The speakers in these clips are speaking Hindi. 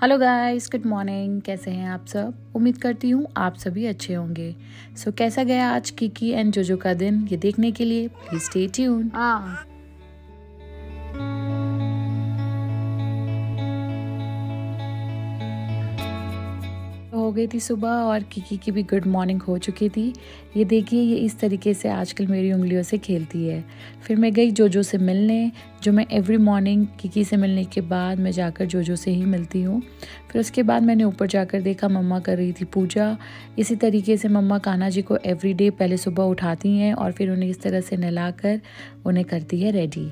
Hello guys, good morning. कैसे हैं आप सब? उम्मीद करती हूँ आप सभी अच्छे होंगे। सो कैसा गया आज किकी एंड जोजो का दिन, ये देखने के लिए प्लीज स्टे ट्यून्ड। हो गई थी सुबह और किकी की भी गुड मॉर्निंग हो चुकी थी। ये देखिए, ये इस तरीके से आजकल मेरी उंगलियों से खेलती है। फिर मैं गई जोजो से मिलने, जो मैं एवरी मॉर्निंग किकी से मिलने के बाद मैं जाकर जोजो से ही मिलती हूँ। फिर उसके बाद मैंने ऊपर जाकर देखा मम्मा कर रही थी पूजा। इसी तरीके से मम्मा कान्हा जी को एवरीडे पहले सुबह उठाती हैं और फिर उन्हें इस तरह से नहलाकर उन्हें करती है रेडी।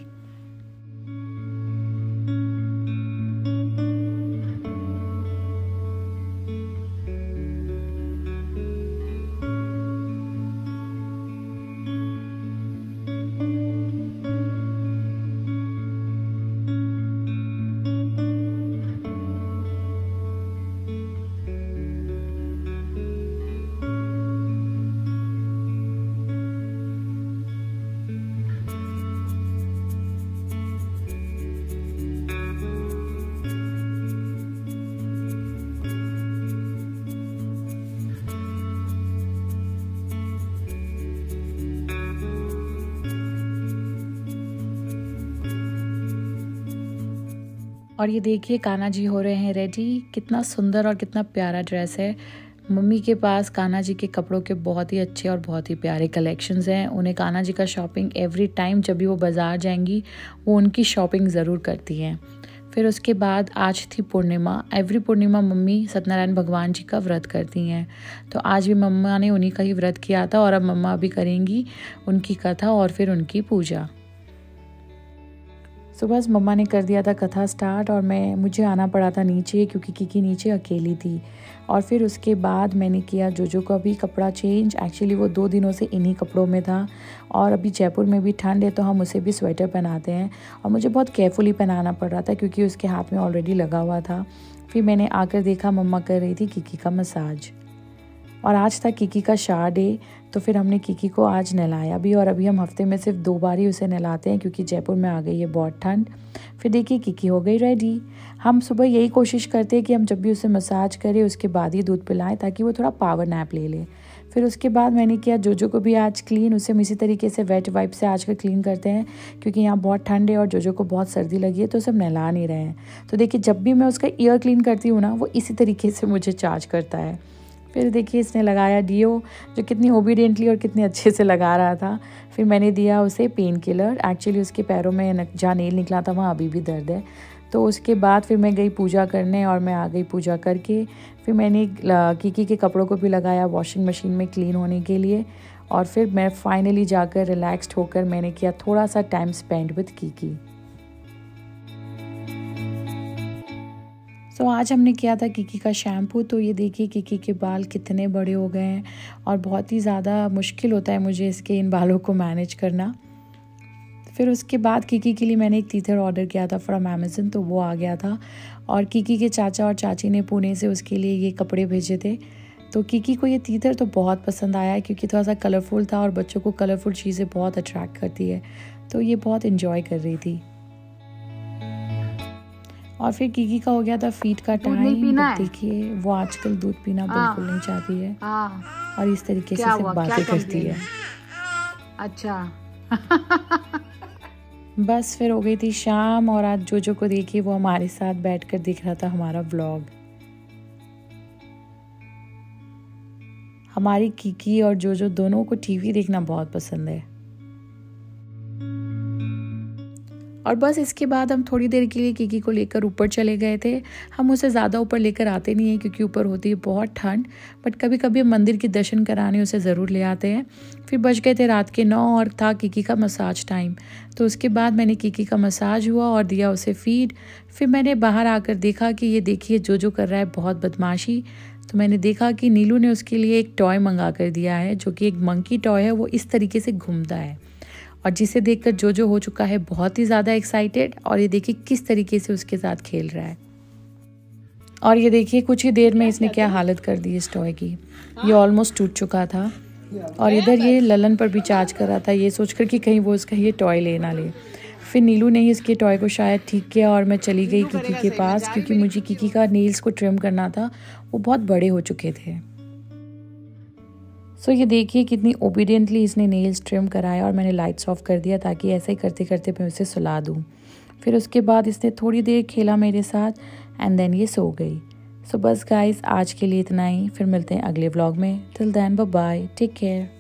और ये देखिए कान्हा जी हो रहे हैं रेडी। कितना सुंदर और कितना प्यारा ड्रेस है। मम्मी के पास कान्हा जी के कपड़ों के बहुत ही अच्छे और बहुत ही प्यारे कलेक्शंस हैं। उन्हें कान्हा जी का शॉपिंग एवरी टाइम जब भी वो बाज़ार जाएंगी वो उनकी शॉपिंग ज़रूर करती हैं। फिर उसके बाद आज थी पूर्णिमा। एवरी पूर्णिमा मम्मी सत्यनारायण भगवान जी का व्रत करती हैं, तो आज भी मम्मा ने उन्हीं का ही व्रत किया था और अब मम्मा भी करेंगी उनकी कथा और फिर उनकी पूजा। सुबह मम्मा ने कर दिया था कथा स्टार्ट और मुझे आना पड़ा था नीचे क्योंकि किकी नीचे अकेली थी। और फिर उसके बाद मैंने किया जोजो का भी कपड़ा चेंज। एक्चुअली वो 2 दिनों से इन्हीं कपड़ों में था और अभी जयपुर में भी ठंड है तो हम उसे भी स्वेटर पहनाते हैं और मुझे बहुत केयरफुली पहनाना पड़ रहा था क्योंकि उसके हाथ में ऑलरेडी लगा हुआ था। फिर मैंने आकर देखा मम्मा कर रही थी किकी का मसाज और आज था किकी का शार डे, तो फिर हमने किकी को आज नहलाया भी और अभी हम हफ्ते में सिर्फ 2 बार ही उसे नहलाते हैं क्योंकि जयपुर में आ गई है बहुत ठंड। फिर देखिए किकी हो गई रेडी। हम सुबह यही कोशिश करते हैं कि हम जब भी उसे मसाज करें उसके बाद ही दूध पिलाएं ताकि वो थोड़ा पावर नैप ले ले। फिर उसके बाद मैंने किया जोजो को भी आज क्लीन। उसे हम इसी तरीके से वेट वाइप से आजकल क्लीन करते हैं क्योंकि यहाँ बहुत ठंड है और जोजो को बहुत सर्दी लगी है तो उसे हम नहला नहीं रहे हैं। तो देखिए जब भी मैं उसका ईयर क्लीन करती हूँ ना वो इसी तरीके से मुझे चार्ज करता है। फिर देखिए इसने लगाया डीओ, जो कितनी ओबीडियंटली और कितने अच्छे से लगा रहा था। फिर मैंने दिया उसे पेन किलर। एक्चुअली उसके पैरों में जहाँ नेल निकला था वहाँ अभी भी दर्द है। तो उसके बाद फिर मैं गई पूजा करने और मैं आ गई पूजा करके। फिर मैंने किकी के कपड़ों को भी लगाया वॉशिंग मशीन में क्लीन होने के लिए और फिर मैं फाइनली जाकर रिलैक्स्ड होकर मैंने किया थोड़ा सा टाइम स्पेंड विद किकी। तो आज हमने किया था किकी का शैम्पू। तो ये देखिए किकी के बाल कितने बड़े हो गए हैं और बहुत ही ज़्यादा मुश्किल होता है मुझे इन बालों को मैनेज करना। फिर उसके बाद किकी के लिए मैंने एक टीथर ऑर्डर किया था फ्रॉम अमेज़न, तो वो आ गया था और किकी के चाचा और चाची ने पुणे से उसके लिए ये कपड़े भेजे थे। तो किकी को ये टीथर तो बहुत पसंद आया क्योंकि थोड़ा सा कलरफुल था और बच्चों को कलरफुल चीज़ें बहुत अट्रैक्ट करती है, तो ये बहुत इन्जॉय कर रही थी। और फिर किकी का हो गया था फीड का टाइम। देखिए वो आजकल दूध पीना बिल्कुल नहीं चाहती है और इस तरीके से सिर्फ बातें करती है। अच्छा बस फिर हो गई थी शाम और आज जोजो को देखिए वो हमारे साथ बैठकर देख रहा था हमारा व्लॉग। हमारी किकी और जोजो दोनों को टीवी देखना बहुत पसंद है। और बस इसके बाद हम थोड़ी देर के लिए किकी को लेकर ऊपर चले गए थे। हम उसे ज़्यादा ऊपर लेकर आते नहीं हैं क्योंकि ऊपर होती है बहुत ठंड, बट कभी कभी हम मंदिर के दर्शन कराने उसे ज़रूर ले आते हैं। फिर बज गए थे रात के 9 और था किकी का मसाज टाइम। तो उसके बाद मैंने किकी का मसाज हुआ और दिया उसे फीड। फिर मैंने बाहर आकर देखा कि ये देखिए जो कर रहा है बहुत बदमाशी। तो मैंने देखा कि नीलू ने उसके लिए एक टॉय मंगा कर दिया है जो कि एक मंकी टॉय है। वो इस तरीके से घूमता है और जिसे देखकर जोजो हो चुका है बहुत ही ज़्यादा एक्साइटेड। और ये देखिए किस तरीके से उसके साथ खेल रहा है। और ये देखिए कुछ ही देर में इसने क्या हालत कर दी इस टॉय की। ये ऑलमोस्ट टूट चुका था और इधर ये ललन पर भी चार्ज कर रहा था ये सोचकर कि कहीं वो उसका ये टॉय ले ना ले। फिर नीलू ने ही इसके टॉय को शायद ठीक किया और मैं चली गई किकी के पास, क्योंकि मुझे किकी का नेल्स को ट्रिम करना था, वो बहुत बड़े हो चुके थे। सो ये देखिए कितनी ओबीडियंटली इसने नेल्स ट्रिम कराया और मैंने लाइट्स ऑफ कर दिया ताकि ऐसे ही करते करते मैं उसे सुला दूँ। फिर उसके बाद इसने थोड़ी देर खेला मेरे साथ एंड देन ये सो गई। सो बस गाइस, आज के लिए इतना ही। फिर मिलते हैं अगले व्लॉग में। Till then bye bye, take care.